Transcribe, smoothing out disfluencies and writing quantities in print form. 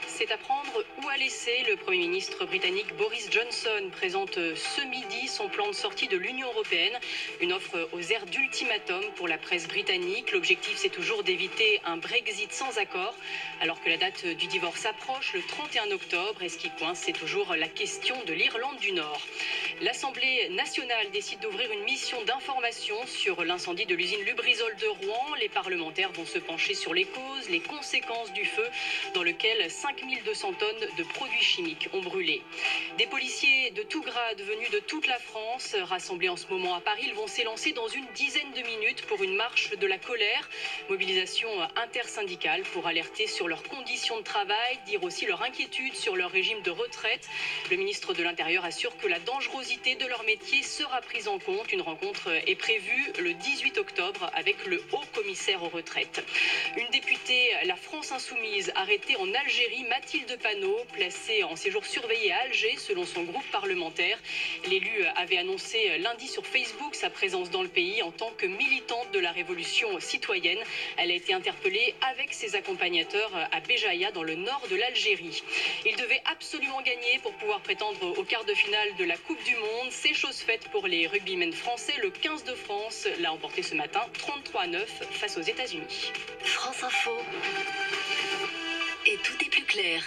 C'est à prendre ou à laisser. Le Premier ministre britannique Boris Johnson présente ce midi son plan de sortie de l'Union européenne. Une offre aux airs d'ultimatum pour la presse britannique. L'objectif, c'est toujours d'éviter un Brexit sans accord. Alors que la date du divorce approche, le 31 octobre, et ce qui coince, c'est toujours la question de l'Irlande du Nord. L'Assemblée nationale décide d'ouvrir une mission d'information sur l'incendie de l'usine Lubrizol de Rouen. Les parlementaires vont se pencher sur les causes, les conséquences du feu dans lequel 5200 tonnes de produits chimiques ont brûlé. Des policiers de tout grade venus de toute la France, rassemblés en ce moment à Paris, ils vont s'élancer dans une dizaine de minutes pour une marche de la colère. Mobilisation intersyndicale pour alerter sur leurs conditions de travail, dire aussi leur inquiétude sur leur régime de retraite. Le ministre de l'Intérieur assure que la dangerosité de leur métier sera prise en compte. Une rencontre est prévue le 18 octobre avec le haut commissaire aux retraites. Une députée, la France Insoumise, arrêtée en Algérie, Mathilde Panot, placée en séjour surveillé à Alger selon son groupe parlementaire. L'élu avait annoncé lundi sur Facebook sa présence dans le pays en tant que militante de la révolution citoyenne. Elle a été interpellée avec ses accompagnateurs à Béjaïa dans le nord de l'Algérie. Ils devaient absolument gagner pour pouvoir prétendre au quart de finale de la Coupe du Monde. C'est chose faite pour les rugbymen français. Le 15 de France l'a emporté ce matin 33-9 face aux États-Unis. France Info. Et tout est plus clair.